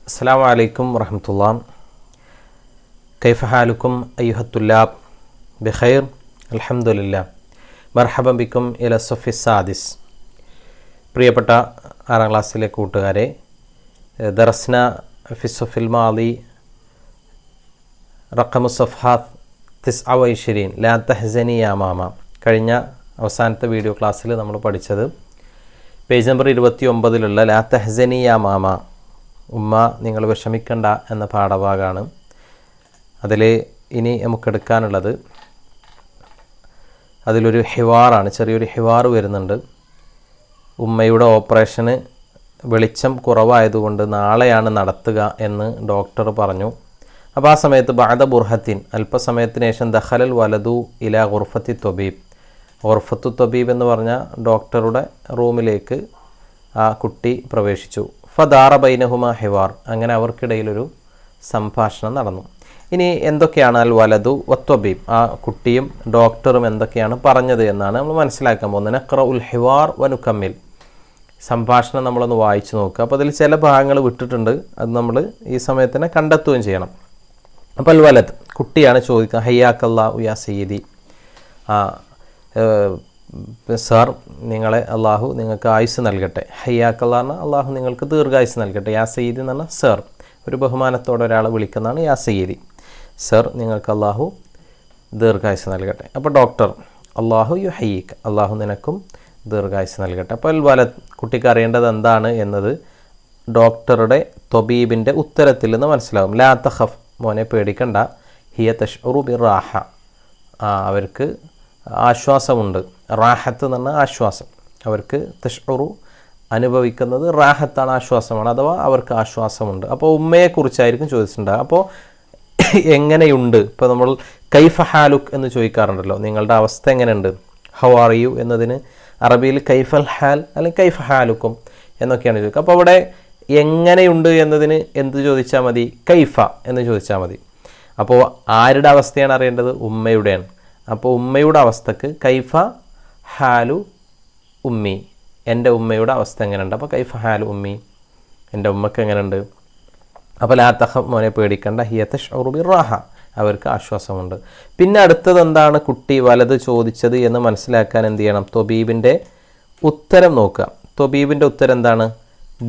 السلام عليكم ورحمة الله. كيف حالكم أيها الطلاب؟ بخير الحمد لله. مرحبا بكم إلى الصف السادس. പ്രിയപ്പെട്ട 6ാം ക്ലാസ്സിലെ കൂട്ടുകാരെ, ദർസ്ന ഫി الصف الماضي رقم الصفحات 29 لا تحزني يا ماما. കഴിഞ്ഞ അവസാനത്തെ വീഡിയോ ക്ലാസ്സിൽ നമ്മൾ പഠിച്ചത് പേജ് നമ്പർ 29 ലാ തഹ്സനി യാ മാമ, ഉമ്മ നിങ്ങൾ വിഷമിക്കണ്ട എന്ന പാഠഭാഗമാണ്. അതിൽ ഇനി നമുക്കെടുക്കാനുള്ളത് അതിലൊരു ഹിവാറാണ്, ചെറിയൊരു ഹിവാർ വരുന്നുണ്ട്. ഉമ്മയുടെ ഓപ്പറേഷന് വെളിച്ചം കുറവായതുകൊണ്ട് നാളെയാണ് നടത്തുക എന്ന് ഡോക്ടർ പറഞ്ഞു. അപ്പോൾ ആ സമയത്ത് ബഅദ ബുർഹത്തിൻ, അല്പസമയത്തിന് ശേഷം ദഖലൽ വലതു ഇലാ ഗുർഫത്തി ത്വബീബ്, ഗുർഫത്തു ത്വബീബ് എന്ന് പറഞ്ഞ ഡോക്ടറുടെ റൂമിലേക്ക് ആ കുട്ടി പ്രവേശിച്ചു. ഫദാറ ബൈനഹുമ ഹിവാർ, അങ്ങനെ അവർക്കിടയിലൊരു സംഭാഷണം നടന്നു. ഇനി എന്തൊക്കെയാണ് അൽ വലതു വത്വബീബ്, ആ കുട്ടിയും ഡോക്ടറും എന്തൊക്കെയാണ് പറഞ്ഞത് എന്നാണ് നമ്മൾ മനസ്സിലാക്കാൻ പോകുന്നത്. നഖ്റ ഉൽ ഹിവാർ വനുക്കമ്മിൽ, സംഭാഷണം നമ്മളൊന്ന് വായിച്ചു നോക്കുക. അപ്പോൾ അതിൽ ചില ഭാഗങ്ങൾ വിട്ടിട്ടുണ്ട്, അത് നമ്മൾ ഈ സമയത്തിനെ കണ്ടെത്തുകയും ചെയ്യണം. അപ്പോൾ അൽ വലത്, കുട്ടിയാണ് ചോദിക്കുക, ഹയ്യാക്കല്ലാഹു യാ സയ്യിദി, സാർ നിങ്ങളെ അള്ളാഹു നിങ്ങൾക്ക് ആയുസ് നൽകട്ടെ. ഹയ്യാക്കല്ലാ പറഞ്ഞാൽ അള്ളാഹു നിങ്ങൾക്ക് ദീർഘായുസ് നൽകട്ടെ. യാ സയ്യിദി എന്ന് പറഞ്ഞാൽ സാർ, ഒരു ബഹുമാനത്തോടെ ഒരാളെ വിളിക്കുന്നതാണ് യാ സയ്യിദി. സാർ നിങ്ങൾക്ക് അള്ളാഹു ദീർഘായുസ് നൽകട്ടെ. അപ്പോൾ ഡോക്ടർ അള്ളാഹു യു ഹയ്യിക്ക്, അള്ളാഹു നിനക്കും ദീർഘായുസ് നൽകട്ടെ. അപ്പോൾ അൽ വലത്, കുട്ടിക്ക് അറിയേണ്ടത് എന്താണ് എന്നത് ഡോക്ടറുടെ ത്വബീബിൻ്റെ ഉത്തരത്തിൽ നിന്ന് മനസ്സിലാകും. ലാ തഖഫ്, മോനെ പേടിക്കണ്ട. ഹിയ തഷ്ഉറു ബിറാഹ, അവർക്ക് ആശ്വാസമുണ്ട്. റാഹത്ത് എന്ന് പറഞ്ഞാൽ ആശ്വാസം, അവർക്ക് തഷ്ഉറു അനുഭവിക്കുന്നത് റാഹത്താണ്, ആശ്വാസമാണ്, അഥവാ അവർക്ക് ആശ്വാസമുണ്ട്. അപ്പോൾ ഉമ്മയെക്കുറിച്ചായിരിക്കും ചോദിച്ചിട്ടുണ്ടാകുക. അപ്പോൾ എങ്ങനെയുണ്ട്, ഇപ്പോൾ നമ്മൾ കൈഫ ഹാലുക്ക് എന്ന് ചോദിക്കാറുണ്ടല്ലോ, നിങ്ങളുടെ അവസ്ഥ എങ്ങനെയുണ്ട്, ഹൗ ആർ യു എന്നതിന് അറബിയിൽ കൈഫൽ ഹാൽ അല്ലെങ്കിൽ കൈഫ ഹാലുക്കും എന്നൊക്കെയാണ് ചോദിക്കുക. അപ്പോൾ അവിടെ എങ്ങനെയുണ്ട് എന്നതിന് എന്ത് ചോദിച്ചാൽ മതി, കൈഫ എന്ന് ചോദിച്ചാൽ മതി. അപ്പോൾ ആരുടെ അവസ്ഥയാണ് അറിയേണ്ടത്, ഉമ്മയുടെയാണ്. അപ്പോൾ ഉമ്മയുടെ അവസ്ഥക്ക് കൈഫ ഹാലു ഉമ്മി, എൻ്റെ ഉമ്മയുടെ അവസ്ഥ എങ്ങനെയുണ്ട്. അപ്പോൾ കൈഫ ഹാലു ഉമ്മി, എൻ്റെ ഉമ്മക്ക് എങ്ങനെയുണ്ട്. അപ്പോൾ ലാ തഖഫ്, മോനെ പേടിക്കണ്ട. ഹിയ തഷ്ഉറു ബിറാഹ, അവർക്ക് ആശ്വാസമുണ്ട്. പിന്നെ അടുത്തത് എന്താണ് കുട്ടി വലത് ചോദിച്ചത് എന്ന് മനസ്സിലാക്കാൻ എന്ത് ചെയ്യണം, ത്വബീബിൻ്റെ ഉത്തരം നോക്കുക. ത്വബീബിൻ്റെ ഉത്തരം എന്താണ്,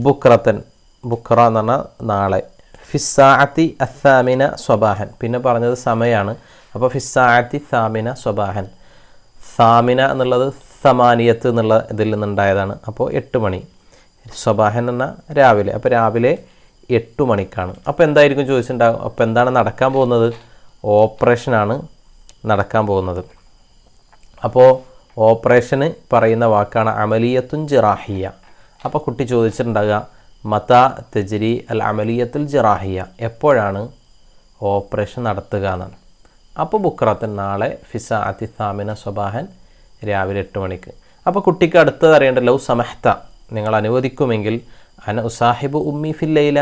ബുക്രത്തൻ, ബുക്ര എന്ന് പറഞ്ഞാൽ നാളെ. ഫിസ്സാഅത്തി അസാമിന സ്വബാഹൻ, പിന്നെ പറഞ്ഞത് സമയമാണ്. അപ്പോൾ ഫിസ്സാഅത്തി സാമിന സ്വബാഹൻ, സാമിന എന്നുള്ളത് സമാനിയത്ത് എന്നുള്ള ഇതിൽ നിന്നുണ്ടായതാണ്. അപ്പോൾ 8 മണി, സ്വബാഹൻ എന്ന രാവിലെ, അപ്പോൾ രാവിലെ 8 മണിക്കാണ്. അപ്പോൾ എന്തായിരിക്കും ചോദിച്ചിട്ടുണ്ടാകും. അപ്പോൾ എന്താണ് നടക്കാൻ പോകുന്നത്, ഓപ്പറേഷനാണ് നടക്കാൻ പോകുന്നത്. അപ്പോൾ ഓപ്പറേഷന് പറയുന്ന വാക്കാണ് അമലിയത്തുൻ ജിറാഹിയ. അപ്പോൾ കുട്ടി ചോദിച്ചിട്ടുണ്ടാകുക മത തെജ്രി അൽ അമലിയത്തുൽ ജിറാഹിയ, എപ്പോഴാണ് ഓപ്പറേഷൻ നടത്തുക എന്നാണ്. അപ്പോൾ ബുക്രത്തൻ, നാളെ. ഫിസാഅത്തി സാമിന സ്വബാഹൻ, രാവിലെ 8 മണിക്ക്. അപ്പോൾ കുട്ടിക്ക് അടുത്തത് അറിയേണ്ട ലൗ സമഹ്ത, നിങ്ങൾ അനുവദിക്കുമെങ്കിൽ അന ഉസാഹിബു ഉമ്മി ഫില്ലയില,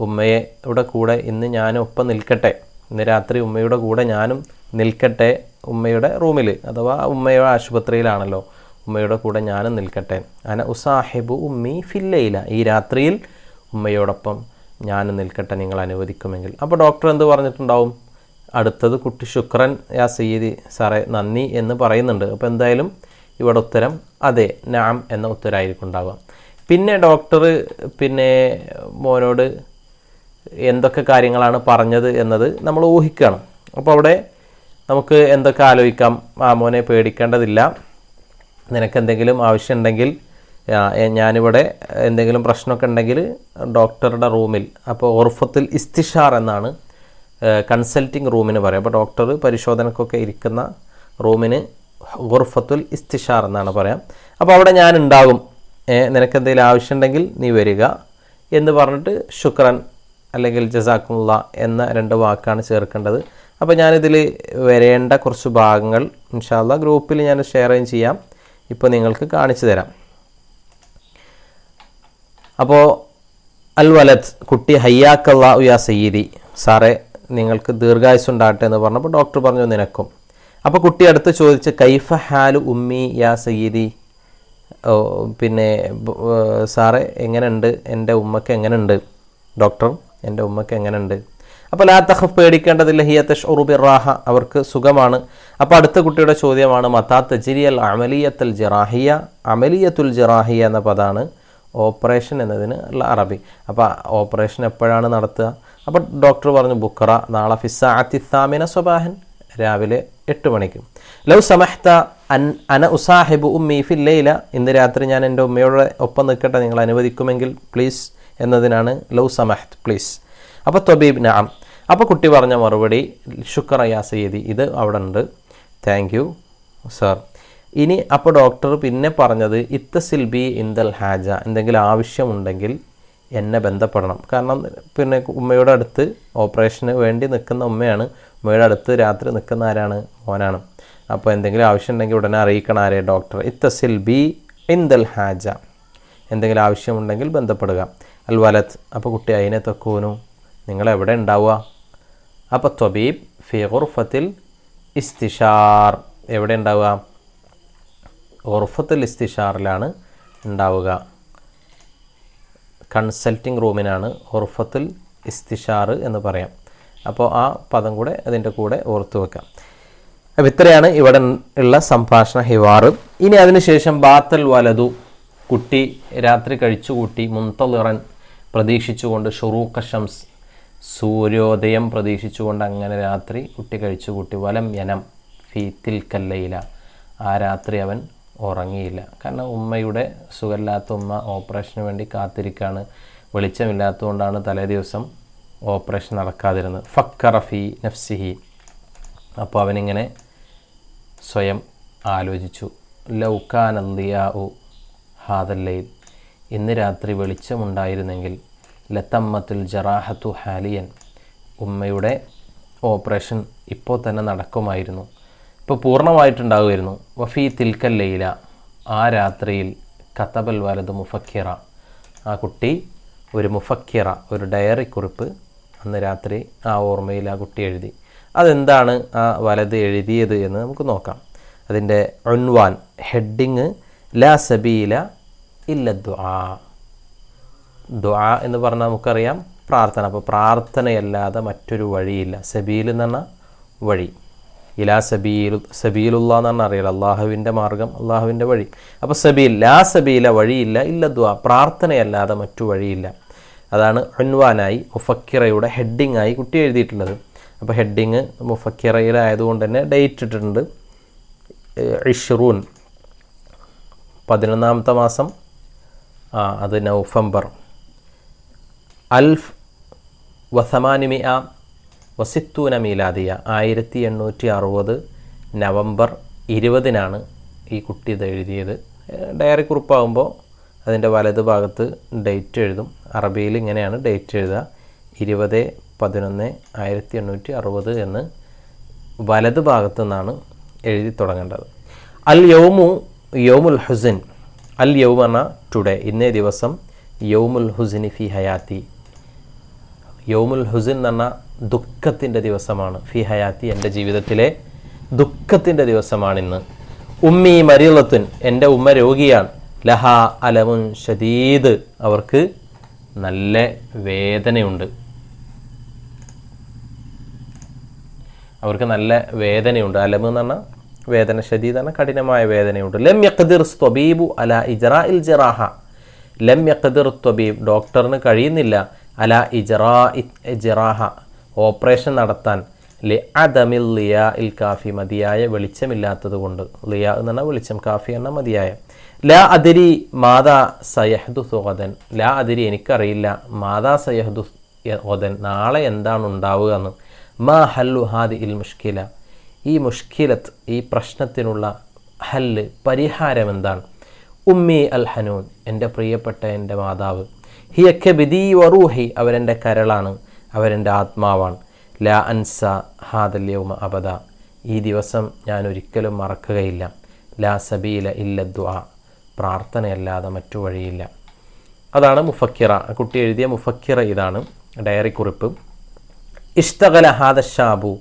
ഉമ്മയുടെ കൂടെ ഇന്ന് ഞാനും ഒപ്പം നിൽക്കട്ടെ, ഇന്ന് രാത്രി ഉമ്മയുടെ കൂടെ ഞാനും നിൽക്കട്ടെ, ഉമ്മയുടെ റൂമിൽ, അഥവാ ഉമ്മയുടെ ആശുപത്രിയിലാണല്ലോ, ഉമ്മയുടെ കൂടെ ഞാനും നിൽക്കട്ടെ. അന ഉസാഹിബു ഉമ്മി ഫില്ലയില, ഈ രാത്രിയിൽ ഉമ്മയോടൊപ്പം ഞാനും നിൽക്കട്ടെ നിങ്ങൾ അനുവദിക്കുമെങ്കിൽ. അപ്പോൾ ഡോക്ടർ എന്ത് പറഞ്ഞിട്ടുണ്ടാവും, അടുത്തത് കുട്ടി ശുക്രൻ യാ സയ്യിദി, സാറേ നന്ദി എന്ന് പറയുന്നുണ്ട്. അപ്പോൾ എന്തായാലും ഇവിടെ ഉത്തരം അതെ, നാം എന്ന ഉത്തരമായിരിക്കും ഉണ്ടാവുക. പിന്നെ ഡോക്ടർ മോനോട് എന്തൊക്കെ കാര്യങ്ങളാണ് പറഞ്ഞത് എന്നത് നമ്മൾ ഊഹിക്കണം. അപ്പോൾ അവിടെ നമുക്ക് എന്തൊക്കെ ആലോചിക്കാം. മോനെ പേടിക്കേണ്ടതില്ല, നിനക്കെന്തെങ്കിലും ആവശ്യമുണ്ടെങ്കിൽ, ഞാനിവിടെ എന്തെങ്കിലും പ്രശ്നമൊക്കെ ഉണ്ടെങ്കിൽ ഡോക്ടറുടെ റൂമിൽ, അപ്പോൾ ഗുർഫത്തുൽ ഇസ്തിഷാർ എന്നാണ് കൺസൾട്ടിങ് റൂമിന് പറയാം. അപ്പോൾ ഡോക്ടർ പരിശോധനക്കൊക്കെ ഇരിക്കുന്ന റൂമിന് ഗുർഫത്തുൽ ഇസ്തിഷാർ എന്നാണ് പറയാം. അപ്പോൾ അവിടെ ഞാൻ ഉണ്ടാകും, നിനക്കെന്തെങ്കിലും ആവശ്യമുണ്ടെങ്കിൽ നീ വരിക എന്ന് പറഞ്ഞിട്ട് ശുക്രൻ അല്ലെങ്കിൽ ജസാക്കുമുള്ള എന്ന 2 വാക്കാണ് ചേർക്കേണ്ടത്. അപ്പോൾ ഞാനിതിൽ വരേണ്ട കുറച്ച് ഭാഗങ്ങൾ ഇൻഷാ അല്ലാഹ് ഗ്രൂപ്പിൽ ഞാൻ ഷെയർ ചെയ്യാം, ഇപ്പോൾ നിങ്ങൾക്ക് കാണിച്ചു തരാം. അപ്പോൾ അൽ വലത്, കുട്ടി ഹയ്യാക്കല്ലാഹു യാ സയ്യിദി, സാറേ നിങ്ങൾക്ക് ദീർഘായുസ്സുണ്ടാകട്ടെ എന്ന് പറഞ്ഞപ്പോൾ ഡോക്ടർ പറഞ്ഞു നിനക്കും. അപ്പോൾ കുട്ടി അടുത്ത് ചോദിച്ച് കൈഫ ഹാലു ഉമ്മി യാ സയ്യിദി, സാറേ എങ്ങനെയുണ്ട്, എൻ്റെ ഉമ്മക്ക് എങ്ങനെയുണ്ട്, ഡോക്ടർ എൻ്റെ ഉമ്മയ്ക്ക് എങ്ങനെയുണ്ട്? അപ്പോൾ ലാ തഖഫ്, പേടിക്കേണ്ടതില്ല, ഹിയ തശ്ഉറു ബിറാഹ, അവർക്ക് സുഖമാണ്. അപ്പോൾ അടുത്ത കുട്ടിയുടെ ചോദ്യമാണ് മതാ തജ്രിയൽ അമലിയത്തുൽ ജിറാഹിയ. അമലിയത്തുൽ ജിറാഹിയ എന്ന പദമാണ് ഓപ്പറേഷൻ എന്നതിന് ഉള്ള അറബി. അപ്പോൾ ഓപ്പറേഷൻ എപ്പോഴാണ് നടത്തുക? അപ്പോൾ ഡോക്ടർ പറഞ്ഞു ബുക്ര, നാളെ ഫിസ്സാഅത്തി സാമിന സ്വബാഹൻ, രാവിലെ 8 മണിക്ക്. ലൗ സമഹ്ത അന ഉസാഹിബു ഉമ്മി ഫിൽ ലൈല, ഇന്ന് രാത്രി ഞാൻ എൻ്റെ ഉമ്മയോട് ഒപ്പം നിൽക്കട്ടെ, നിങ്ങൾ അനുവദിക്കുമെങ്കിൽ പ്ലീസ് എന്നതിനാണ് ലൗ സമഹ്ത്, പ്ലീസ്. അപ്പോൾ ത്വബീബ് നഅം. അപ്പോൾ കുട്ടി പറഞ്ഞ മറുപടി ശുക്ര യാ സയ്യിദി, ഇത് അവിടെ ഉണ്ട്, താങ്ക് യു സർ. ഇനി അപ്പോൾ ഡോക്ടർ പിന്നെ പറഞ്ഞത് ഇത്തസിൽ ബി ഇന്ദൽ ഹാജ, എന്തെങ്കിലും ആവശ്യമുണ്ടെങ്കിൽ എന്നെ ബന്ധപ്പെടണം. കാരണം പിന്നെ ഉമ്മയുടെ അടുത്ത് ഓപ്പറേഷന് വേണ്ടി നിൽക്കുന്ന ഉമ്മയാണ്, ഉമ്മയുടെ അടുത്ത് രാത്രി നിൽക്കുന്ന ആരാണ്? മോനാണ്. അപ്പോൾ എന്തെങ്കിലും ആവശ്യമുണ്ടെങ്കിൽ ഉടനെ അറിയിക്കണം ആരെ? ഡോക്ടർ. ഇത്തസിൽ ബി ഇന്ദൽ ഹാജ, എന്തെങ്കിലും ആവശ്യമുണ്ടെങ്കിൽ ബന്ധപ്പെടുക. അൽ വലത്, അപ്പോൾ കുട്ടി അതിനെ തൊക്കൂനു, നിങ്ങളെവിടെ ഉണ്ടാവുക? അപ്പോൾ ത്വബീബ് ഫി ഗുർഫത്തിൽ ഇസ്തിഷാർ, എവിടെ ഉണ്ടാവുക? ഗുർഫത്തുൽ ഇസ്തിഷാറിലാണ് ഉണ്ടാവുക. കൺസൾട്ടിംഗ് റൂമിനാണ് ഗുർഫത്തുൽ ഇസ്തിഷാർ എന്ന് പറയാം. അപ്പോൾ ആ പദം കൂടെ അതിൻ്റെ കൂടെ ഓർത്തു വെക്കാം. അപ്പോൾ ഇത്രയാണ് ഇവിടെ ഉള്ള സംഭാഷണ ഹിവാറ്. ഇനി അതിനുശേഷം ബാത്തൽ വലതു, കുട്ടി രാത്രി കഴിച്ചുകൂട്ടി, മുന്തളിറൻ, പ്രതീക്ഷിച്ചുകൊണ്ട്, ഷുറൂഖ ഷംസ്, സൂര്യോദയം പ്രതീക്ഷിച്ചുകൊണ്ട് അങ്ങനെ രാത്രി കുട്ടി കഴിച്ചുകൂട്ടി. വലം യനം ഫീ തിൽക്കല്ലയില, ആ രാത്രി അവൻ ഉറങ്ങിയില്ല. കാരണം ഉമ്മയുടെ സുഖമില്ലാത്ത ഉമ്മ ഓപ്പറേഷന് വേണ്ടി കാത്തിരിക്കുകയാണ്. വെളിച്ചമില്ലാത്തതുകൊണ്ടാണ് തലേ ദിവസം ഓപ്പറേഷൻ നടക്കാതിരുന്നത്. ഫക്കറ ഫി നഫ്സിഹി, അപ്പോൾ അവനിങ്ങനെ സ്വയം ആലോചിച്ചു. ലൗകാനല്ലിയാഉ ഹാദല്ലൈൽ, ഇന്ന് രാത്രി വെളിച്ചമുണ്ടായിരുന്നെങ്കിൽ ലത്തമ്മത്തുൽ ജറാഹത്തു ഹാലിയൻ, ഉമ്മയുടെ ഓപ്പറേഷൻ ഇപ്പോൾ തന്നെ നടക്കുമായിരുന്നു, ഇപ്പോൾ പൂർണ്ണമായിട്ടുണ്ടാകുമായിരുന്നു. വഫീ തിൽക്കൽ ലൈല, ആ രാത്രിയിൽ കതബൽ വലതു മുഫക്കിറ, ആ കുട്ടി ഒരു മുഫക്കിറ, ഒരു ഡയറി കുറിപ്പ് അന്ന് രാത്രി ആ ഓർമ്മയിൽ ആ കുട്ടി എഴുതി. അതെന്താണ് ആ വലത് എഴുതിയത് എന്ന് നമുക്ക് നോക്കാം. അതിൻ്റെ ഉൻവാൻ, ഹെഡിങ് ലാ സബീല ഇല്ല ദുആ. ദുആ എന്ന് പറഞ്ഞാൽ നമുക്കറിയാം പ്രാർത്ഥന. അപ്പോൾ പ്രാർത്ഥനയല്ലാതെ മറ്റൊരു വഴിയില്ല. സബീൽ എന്ന് പറഞ്ഞാൽ വഴി, ഇലാ സബീലുള്ള എന്ന് പറഞ്ഞാൽ അറിയില്ല, അള്ളാഹുവിൻ്റെ മാർഗം, അള്ളാഹുവിൻ്റെ വഴി. അപ്പോൾ സബീൽ, ലാ സബീല, വഴിയില്ല, ഇല്ല ദുആ, പ്രാർത്ഥനയല്ലാതെ മറ്റു വഴിയില്ല. അതാണ് ഉൻവാനായി മുഫക്കിറയുടെ ഹെഡിങ് ആയി കുട്ടി എഴുതിയിട്ടുള്ളത്. അപ്പോൾ ഹെഡിങ് മുഫക്കിറയിലായതുകൊണ്ട് തന്നെ ഡേറ്റ് ഇട്ടിട്ടുണ്ട്. 20, 11ാമത്തെ മാസം, അത് നവംബർ 1860 മീലാദിയ, 1860 നവംബർ 20-നാണ് ഈ കുട്ടി ഇത് എഴുതിയത്. ഡയറി കുറിപ്പാകുമ്പോൾ അതിൻ്റെ വലത് ഭാഗത്ത് ഡേറ്റ് എഴുതും. അറബിയിൽ ഇങ്ങനെയാണ് ഡേറ്റ് എഴുതുക, 20/11/1860 എന്ന് വലത് ഭാഗത്തു നിന്നാണ് എഴുതി തുടങ്ങേണ്ടത്. അൽ യൗമു യൗമുൽ ഹുസൻ, അൽ യൗം പറഞ്ഞാൽ ടുഡേ, ഇന്നേ ദിവസം, യൗമുൽ ഹുസ്നി ഫി ഹയാത്തി, യൗമുൽ ഹുസൻ എന്ന് പറഞ്ഞാൽ ദുഃഖത്തിൻ്റെ ദിവസമാണ്. ഫി ഹയാത്തി, എൻ്റെ ജീവിതത്തിലെ ദുഃഖത്തിൻ്റെ ദിവസമാണിന്ന്. ഉമ്മി മരീളത്തുൻ, എൻ്റെ ഉമ്മ രോഗിയാണ്. ലഹ അലമുൻ ഷദീദ്, അവർക്ക് നല്ല വേദനയുണ്ട്, അവർക്ക് നല്ല വേദനയുണ്ട്. അലമ് എന്ന് പറഞ്ഞാൽ വേദന, ഷദീദ് എന്ന് പറഞ്ഞാൽ കഠിനമായ വേദനയുണ്ട്. ലം യഖ്ദിർ ത്വബീബു അല ഇജ്റാഇൽ ജിറാഹ, ലം യഖ്ദിർ ത്വബീബ്, ഡോക്ടറിന് കഴിയുന്നില്ല, അല ജിറാഹ, ഓപ്പറേഷൻ നടത്താൻ, ലി അദമിൽ ലിയാ ഇൽ കാഫി, മതിയായ വെളിച്ചമില്ലാത്തത് കൊണ്ട്. ലിയാ എന്ന് പറഞ്ഞാൽ വെളിച്ചം, കാഫി എന്നാൽ മതിയായ. ലാ അദിരി മാതാ സയഹ്ദുസു ഗദൻ, ലാ അദിരി എനിക്കറിയില്ല, മാതാ സയഹ്ദുസ് ഗദൻ, നാളെ എന്താണ് ഉണ്ടാവുക എന്ന്. മാ ഹല്ലു ഹാദി ഇൽ മുഷ്കില, ഈ മുഷ്കിലത്ത്, ഈ പ്രശ്നത്തിനുള്ള ഹല്ല്, പരിഹാരം എന്താണ്. ഉമ്മി അൽ ഹനൂൻ, എൻ്റെ പ്രിയപ്പെട്ട എൻ്റെ മാതാവ്. ഹിയക്കെ ബിദി വറൂഹി, അവരെൻ്റെ കരളാണ്, അവരെൻ്റെ ആത്മാവാണ്. ലാ അൻസ ഹാദൽ യൗമ അബദ, ഈ ദിവസം ഞാൻ ഒരിക്കലും മറക്കുകയില്ല. ലാ സബീല ഇല്ല ദുആ, പ്രാർത്ഥനയല്ലാതെ മറ്റു വഴിയില്ല. അതാണ് മുഫക്കിറ, കുട്ടി എഴുതിയ മുഫക്കിറ ഇതാണ്, ഡയറി കുറിപ്പ്. ഇഷ്തഗല ഹാദ ഷാബു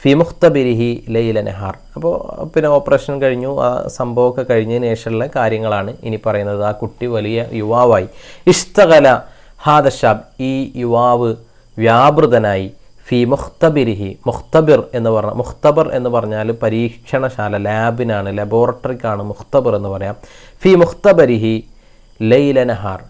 ഫി മുഖ്തബിരിഹി ലൈല നെഹാർ, അപ്പോൾ പിന്നെ ഓപ്പറേഷൻ കഴിഞ്ഞു, ആ സംഭവമൊക്കെ കഴിഞ്ഞതിന് ശേഷമുള്ള കാര്യങ്ങളാണ് ഇനി പറയുന്നത്. ആ കുട്ടി വലിയ യുവാവായി. ഇഷ്തഗല ഹാദശാബ് ഈ യുവാവ് വ്യാപൃതനായി ഫി മുഖ്തബിരിഹി. മുഖ്തബിർ എന്ന് പറഞ്ഞാൽ, മുഖ്തബർ എന്ന് പറഞ്ഞാൽ പരീക്ഷണശാല, ലാബിനാണ്, ലബോറട്ടറിക്കാണ് മുഖ്തബർ എന്ന് പറയാം. ഫി മുഖ്തബരിഹി ലൈല നഹാർ,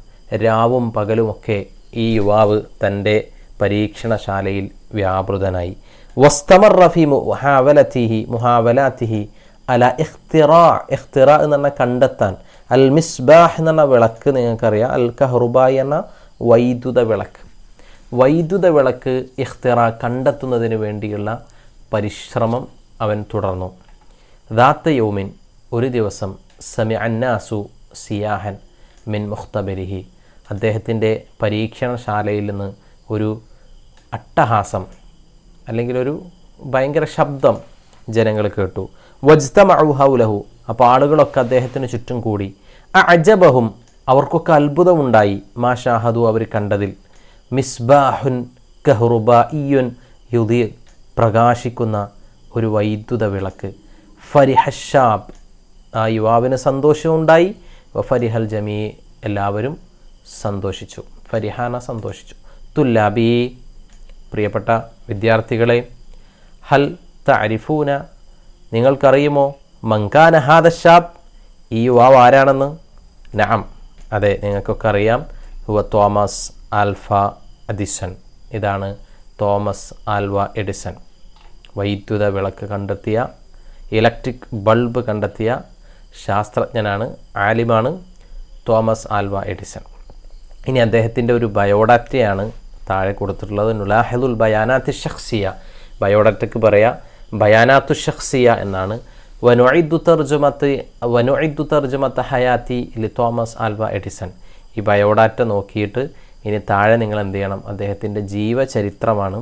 രാവും പകലുമൊക്കെ ഈ യുവാവ് തൻ്റെ പരീക്ഷണശാലയിൽ വ്യാപൃതനായി. വസ്തമറ ഫി മുഹാവലാത്തിഹി അല ഇഖ്തിറാ. ഇഖ്തിറാ എന്ന് പറഞ്ഞാൽ കണ്ടെത്താൻ. അൽ മിസ്ബാഹ് എന്ന് പറഞ്ഞ വിളക്ക് നിങ്ങൾക്കറിയാം. അൽ കഹ്റുബായി എന്ന വൈദ്യുത വിളക്ക്. വൈദ്യുത വിളക്ക് ഇഖ്തിറാ കണ്ടെത്തുന്നതിന് വേണ്ടിയുള്ള പരിശ്രമം അവൻ തുടർന്നു. ദാത്ത യൗമിൻ, ഒരു ദിവസം, സമി അന്നാസു സിയാഹൻ മിൻ മുഖ്തബരിഹി, അദ്ദേഹത്തിൻ്റെ പരീക്ഷണശാലയിൽ നിന്ന് ഒരു അട്ടഹാസം അല്ലെങ്കിൽ ഒരു ഭയങ്കര ശബ്ദം ജനങ്ങൾ കേട്ടു. വജ്തമഉ ഹൗലഹു, അപ്പോൾ ആളുകളൊക്കെ അദ്ദേഹത്തിന് ചുറ്റും കൂടി. അഅജബഹും, അവർക്കൊക്കെ അത്ഭുതമുണ്ടായി. മാ ഷാഹദു, അവർ കണ്ടതിൽ. മിസ്ബാഹുൻ കഹ്റുബായിയുൻ യുദി, പ്രകാശിക്കുന്ന ഒരു വൈദ്യുത വിളക്ക്. ഫരിഹഷാബ്, ആ യുവാവിന് സന്തോഷമുണ്ടായി. വഫരിഹൽ ജമീ, എല്ലാവരും സന്തോഷിച്ചു. ഫരിഹാന, സന്തോഷിച്ചു. തുല്ലാബി, പ്രിയപ്പെട്ട വിദ്യാർത്ഥികളെ, ഹൽ തഅരിഫൂന, നിങ്ങൾക്കറിയുമോ, മങ്കാന ഹാദശാബ്, ഈ യുവാവ് ആരാണെന്ന്? നഅം, അതെ, നിങ്ങൾക്കൊക്കെ അറിയാം. ഹുവ തോമസ് ആൽഫ എഡിസൺ, ഇതാണ് തോമസ് ആൽവ എഡിസൺ. വൈദ്യുത വിളക്ക് കണ്ടെത്തിയ, ഇലക്ട്രിക് ബൾബ് കണ്ടെത്തിയ ശാസ്ത്രജ്ഞനാണ്, ആലിമാണ് തോമസ് ആൽവ എഡിസൺ. ഇനി അദ്ദേഹത്തിൻ്റെ ഒരു ബയോഡാറ്റയാണ് താഴെ കൊടുത്തിട്ടുള്ളത്. നുലാഹിദുൽ ബയാനാത്ത് ഷഖ്സിയ, ബയോഡാറ്റയ്ക്ക് പറയാം ബയാനാത്തു ഷഖ്സിയ എന്നാണ്. വനുഇദ്ദു തർജമത്ത് ഹയാത്തി ലി തോമസ് ആൽവ എഡിസൺ. ഈ ബയോഡാറ്റ നോക്കിയിട്ട് ഇനി താഴെ നിങ്ങൾ എന്ത് ചെയ്യണം, അദ്ദേഹത്തിൻ്റെ ജീവചരിത്രമാണ്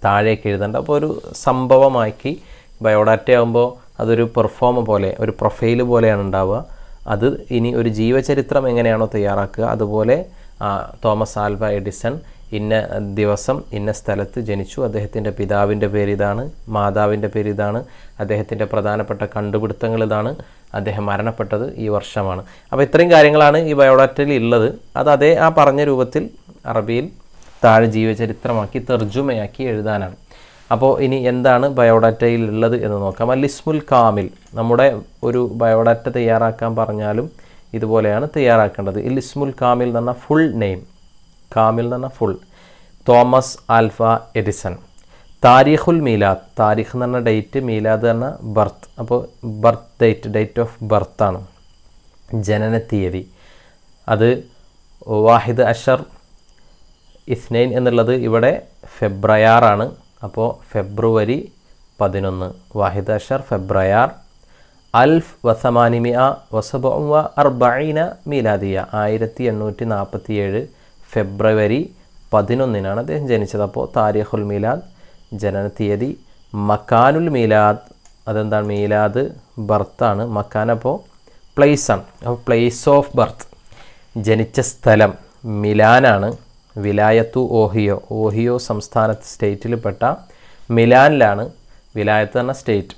താഴേക്ക് എഴുതേണ്ടത്. അപ്പോൾ ഒരു സംഭവമാക്കി ബയോഡാറ്റ ആകുമ്പോൾ അതൊരു പെർഫോമ പോലെ, ഒരു പ്രൊഫൈല് പോലെയാണ് ഉണ്ടാവുക. അത് ഇനി ഒരു ജീവചരിത്രം എങ്ങനെയാണോ തയ്യാറാക്കുക, അതുപോലെ തോമസ് ആൽവ എഡിസൺ ഇന്ന ദിവസം ഇന്ന സ്ഥലത്ത് ജനിച്ചു, അദ്ദേഹത്തിൻ്റെ പിതാവിൻ്റെ പേര് ഇതാണ്, മാതാവിൻ്റെ പേര് ഇതാണ്, അദ്ദേഹത്തിൻ്റെ പ്രധാനപ്പെട്ട കണ്ടുപിടുത്തങ്ങൾ ഇതാണ്, അദ്ദേഹം മരണപ്പെട്ടത് ഈ വർഷമാണ്. അപ്പോൾ ഇത്രയും കാര്യങ്ങളാണ് ഈ ബയോഡാറ്റയിൽ ഉള്ളത്. അത് അതേ ആ പറഞ്ഞ രൂപത്തിൽ അറബിയിൽ താഴെ ജീവചരിത്രമാക്കി തർജുമയാക്കി എഴുതാനാണ്. അപ്പോൾ ഇനി എന്താണ് ബയോഡാറ്റയിൽ ഉള്ളത് എന്ന് നോക്കാം. അൽ ഇസ്മുൽ കാമിൽ, നമ്മുടെ ഒരു ബയോഡാറ്റ തയ്യാറാക്കാൻ പറഞ്ഞാലും ഇതുപോലെയാണ് തയ്യാറാക്കേണ്ടത്. ഇൽ ഇസ്മുൽ കാമിൽ എന്ന് പറഞ്ഞാൽ ഫുൾ നെയിം, കാമിൽ എന്ന് പറഞ്ഞാൽ full, Thomas alpha Edison. Tariqul മീലാദ്, താരിഖ് എന്ന് പറഞ്ഞ ഡേറ്റ്, മീലാദ് എന്ന ബർത്ത്. അപ്പോൾ ബർത്ത് ഡേറ്റ് ഓഫ് ബർത്താണ്, ജനനത്തീയതി. അത് വാഹിദ് അഷർ ഇസ്നൈൻ എന്നുള്ളത് ഇവിടെ ഫെബ്രുവരിയാണ്. അപ്പോൾ ഫെബ്രുവരി 11, വാഹിദ് അഷർ ഫെബ്രുവരി. അൽഫ് വസമാനിമിയ വസബ അർബീന മീലാദിയ, 1847 ഫെബ്രുവരി 11 അദ്ദേഹം ജനിച്ചത്. അപ്പോൾ താരിഖുൽ മീലാദ് ജനനത്തീയതി. മക്കാനുൽ മീലാദ്, അതെന്താണ്? മീലാദ് ബർത്താണ്, മക്കാൻ അപ്പോൾ പ്ലേസാണ്. അപ്പോൾ പ്ലേസ് ഓഫ് ബർത്ത്, ജനിച്ച സ്ഥലം മിലാനാണ്. വിലായത്തു ഓഹിയോ, ഓഹിയോ സംസ്ഥാനത്ത് സ്റ്റേറ്റിൽപ്പെട്ട മിലാനിലാണ്. വിലായത്ത് എന്ന സ്റ്റേറ്റ്,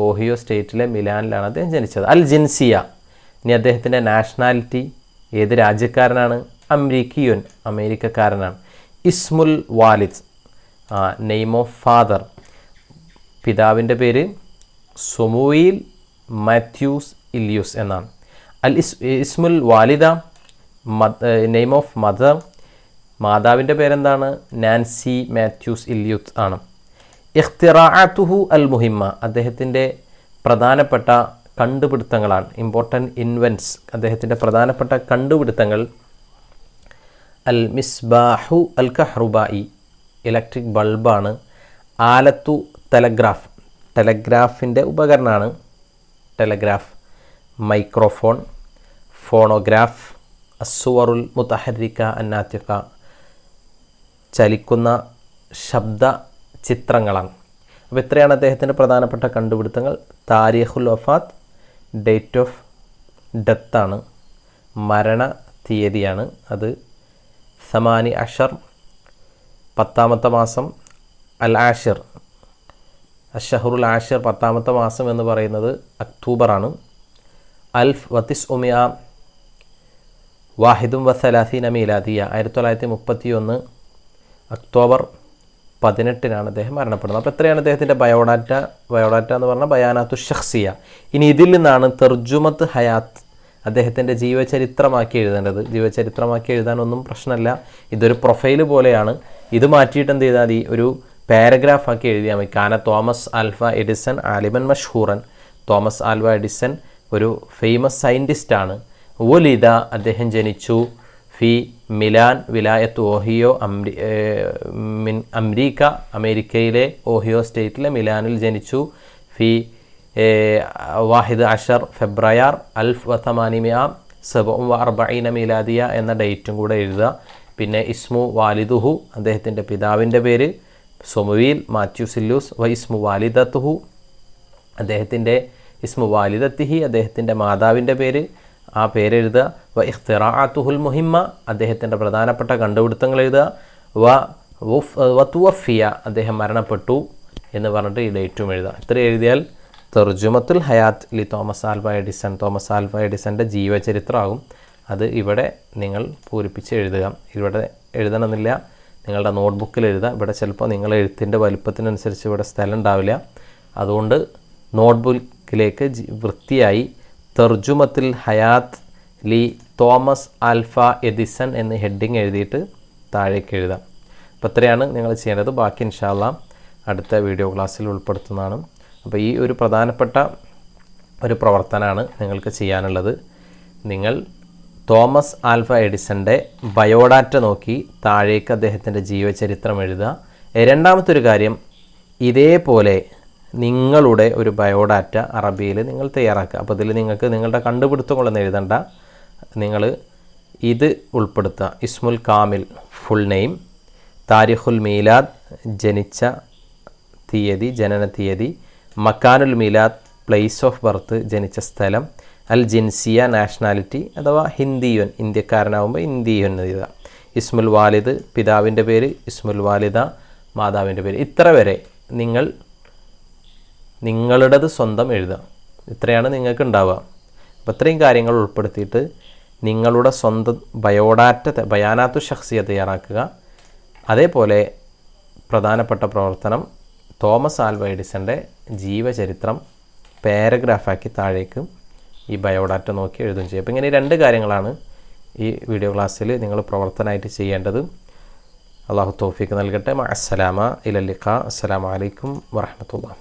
ഓഹിയോ സ്റ്റേറ്റിലെ മിലാനിലാണ് അദ്ദേഹം ജനിച്ചത്. അൽ ജിൻസിയ, ഇനി അദ്ദേഹത്തിൻ്റെ നാഷണാലിറ്റി, ഏത് രാജ്യക്കാരനാണ്? അമേരിക്കിയൻ, അമേരിക്കക്കാരനാണ്. ഇസ്മുൽ വാലിദ്, നെയിം ഓഫ് ഫാദർ, പിതാവിൻ്റെ പേര് സുമുയിൽ മാത്യൂസ് ഇല്യൂസ് എന്നാണ്. അൽ ഇസ്മുൽ വാലിദ, നെയിം ഓഫ് മദർ, മാതാവിൻ്റെ പേരെന്താണ്? നാൻസി മാത്യൂസ് ഇല്യൂത്ത് ആണ്. ഇഖ്തിറാഅത്തുഹു അൽ മുഹിമ്മ, അദ്ദേഹത്തിൻ്റെ പ്രധാനപ്പെട്ട കണ്ടുപിടുത്തങ്ങളാണ്, ഇമ്പോർട്ടൻറ്റ് ഇൻവെൻറ്റ്സ്, അദ്ദേഹത്തിൻ്റെ പ്രധാനപ്പെട്ട കണ്ടുപിടുത്തങ്ങൾ. അൽ മിസ്ബാഹു അൽ കഹ്റുബായി, ഇലക്ട്രിക് ബൾബാണ്. ആലത്തു ടെലഗ്രാഫ്, ടെലഗ്രാഫിൻ്റെ ഉപകരണമാണ് ടെലഗ്രാഫ്. Microphone, phonograph. അസ്സുവറുൽ മുതഹരിക അന്നാത്തിഖ, ചലിക്കുന്ന ശബ്ദ ചിത്രങ്ങളാണ്. അപ്പോൾ ഇത്രയാണ് അദ്ദേഹത്തിൻ്റെ പ്രധാനപ്പെട്ട കണ്ടുപിടുത്തങ്ങൾ. താരിഖുൽ വഫാത്ത്, ഡേറ്റ് ഓഫ് ഡെത്താണ്, മരണ തീയതിയാണ്. അത് സമാനി അഷർ, 10ാമത്തെ മാസം. അൽ ആഷിർ, അഷഹറുൽ ആഷിർ, 10ാമത്തെ മാസം എന്ന് പറയുന്നത് അക്ടോബറാണ്. അൽഫ് വത്തിസ് ഉമിയ വാഹിദും വസലാസീന മീലാദിയ 1931 ഒക്ടോബർ 18 അദ്ദേഹം മരണപ്പെടുന്നത്. അപ്പോൾ എത്രയാണ് അദ്ദേഹത്തിൻ്റെ ബയോഡാറ്റ എന്ന് പറഞ്ഞാൽ ബയാനാത്തു ഷഖ്സിയ. ഇനി ഇതിൽ നിന്നാണ് തർജുമത്ത് ഹയാത്ത്, അദ്ദേഹത്തിൻ്റെ ജീവചരിത്രമാക്കി എഴുതേണ്ടത്. ജീവചരിത്രമാക്കി എഴുതാനൊന്നും പ്രശ്നമല്ല, ഇതൊരു പ്രൊഫൈൽ പോലെയാണ്. ഇത് മാറ്റിയിട്ട് എന്ത് ചെയ്താൽ മതി, ഒരു പാരഗ്രാഫാക്കി എഴുതിയാൽ മതി. കാന തോമസ് ആൽവ എഡിസൺ ആലിമൻ മഷ്ഹൂറൻ. തോമസ് ആൽവ എഡിസൺ ഒരു ഫേമസ് സയൻറ്റിസ്റ്റാണ്. ഒലിദ അദ്ദേഹം ജനിച്ചു. ഫി മിലാൻ വിലായത്ത് ഓഹിയോ അമേരിക്കയിലെ ഓഹിയോ സ്റ്റേറ്റിലെ മിലാനിൽ ജനിച്ചു. ഫി വാഹിദ് അഷർ ഫെബ്രുവരി 1847 മീലാദിയ എന്ന ഡേറ്റും കൂടെ എഴുതുക. പിന്നെ ഇസ്മു വാലിദുഹു അദ്ദേഹത്തിൻ്റെ പിതാവിൻ്റെ പേര് സൊമുവീൽ മാത്യു സില്ലൂസ്. വ ഇസ്മു വാലിദത്തുഹു അദ്ദേഹത്തിൻ്റെ ഇസ്മു വാലിദത്തിഹി അദ്ദേഹത്തിൻ്റെ മാതാവിൻ്റെ പേര്, ആ പേരെഴുതുക. വ ഇഖ്തിറാഅത്തുഹുൽ മുഹിമ്മ അദ്ദേഹത്തിൻ്റെ പ്രധാനപ്പെട്ട കണ്ടുപിടുത്തങ്ങൾ എഴുതുക. വ തുവഫിയ അദ്ദേഹം മരണപ്പെട്ടു എന്ന് പറഞ്ഞിട്ട് ഈ ഡേറ്റും എഴുതുക. ഇത്ര എഴുതിയാൽ തർജുമത്തുൽ ഹയാത്ത് ലി Thomas Alva Edison, Thomas Alva എഡിസൻ്റെ ജീവചരിത്രമാകും. അത് ഇവിടെ നിങ്ങൾ പൂരിപ്പിച്ച് എഴുതുക. ഇവിടെ എഴുതണമെന്നില്ല, നിങ്ങളുടെ നോട്ട്ബുക്കിൽ എഴുതുക. ഇവിടെ ചിലപ്പോൾ നിങ്ങൾ എഴുത്തിൻ്റെ വലുപ്പത്തിനനുസരിച്ച് ഇവിടെ സ്ഥലം ഉണ്ടാവില്ല. അതുകൊണ്ട് നോട്ട്ബുക്കിലേക്ക് വൃത്തിയായി തർജുമത്തുൽ ഹയാത്ത് ലി തോമസ് ആൽഫ എഡിസൺ എന്ന് ഹെഡിങ് എഴുതിയിട്ട് താഴേക്ക് എഴുതാം. അപ്പോൾ ഇത്രയാണ് നിങ്ങൾ ചെയ്യേണ്ടത്. ബാക്കി ഇൻഷാ അല്ലാഹ് അടുത്ത വീഡിയോ ക്ലാസ്സിൽ ഉൾപ്പെടുത്തുന്നതാണ്. അപ്പോൾ ഈ ഒരു പ്രധാനപ്പെട്ട ഒരു പ്രവർത്തനമാണ് നിങ്ങൾക്ക് ചെയ്യാനുള്ളത്. നിങ്ങൾ തോമസ് ആൽഫ എഡിസൻ്റെ ബയോഡാറ്റ നോക്കി താഴേക്ക് അദ്ദേഹത്തിൻ്റെ ജീവചരിത്രം എഴുതുക. രണ്ടാമത്തെ ഒരു കാര്യം, ഇതേപോലെ നിങ്ങളുടെ ഒരു ബയോഡാറ്റ അറബിയിൽ നിങ്ങൾ തയ്യാറാക്കുക. അപ്പോൾ ഇതിൽ നിങ്ങൾക്ക് നിങ്ങളുടെ കണ്ടുപിടുത്തങ്ങളൊന്നും എഴുതണ്ട, നിങ്ങൾ ഇത് ഉൾപ്പെടുത്തുക. ഇസ്മുൽ കാമിൽ ഫുൾ നെയിം, താരിഖുൽ മീലാദ് ജനിച്ച തീയതി, ജനന തീയതി, മക്കാനുൽ മീലാദ് പ്ലേസ് ഓഫ് ബർത്ത് ജനിച്ച സ്ഥലം, അൽ ജിൻസിയ നാഷണാലിറ്റി അഥവാ ഹിന്ദിയുൻ ഇന്ത്യക്കാരനാകുമ്പോൾ ഹിന്ദിയുൻ എഴുതുക. ഇസ്മുൽ വാലിദ് പിതാവിൻ്റെ പേര്, ഇസ്മുൽ വാലിദ മാതാവിൻ്റെ പേര്. ഇത്ര വരെ നിങ്ങൾ നിങ്ങളുടേത് സ്വന്തം എഴുതുക. ഇത്രയാണ് നിങ്ങൾക്ക് ഉണ്ടാവുക. അപ്പോൾ ഇത്രയും കാര്യങ്ങൾ ഉൾപ്പെടുത്തിയിട്ട് നിങ്ങളുടെ സ്വന്തം ബയാനാത്തു ഷഖ്സിയ തയ്യാറാക്കുക. അതേപോലെ പ്രധാനപ്പെട്ട പ്രവർത്തനം തോമസ് ആൽവ എഡിസൻ്റെ ജീവചരിത്രം പാരഗ്രാഫാക്കി താഴേക്ക് ഈ ബയോഡാറ്റ നോക്കി എഴുതുകയും ചെയ്യും. അപ്പോൾ ഇങ്ങനെ 2 കാര്യങ്ങളാണ് ഈ വീഡിയോ ക്ലാസ്സിൽ നിങ്ങൾ പ്രവർത്തനമായിട്ട് ചെയ്യേണ്ടത്. അല്ലാഹു തൗഫീഖ് നൽകട്ടെ. മഅസ്സലാമ ഇലൽ ലിഖാ. അസ്സലാമു അലൈക്കും വറഹ്മത്തുള്ളാഹി.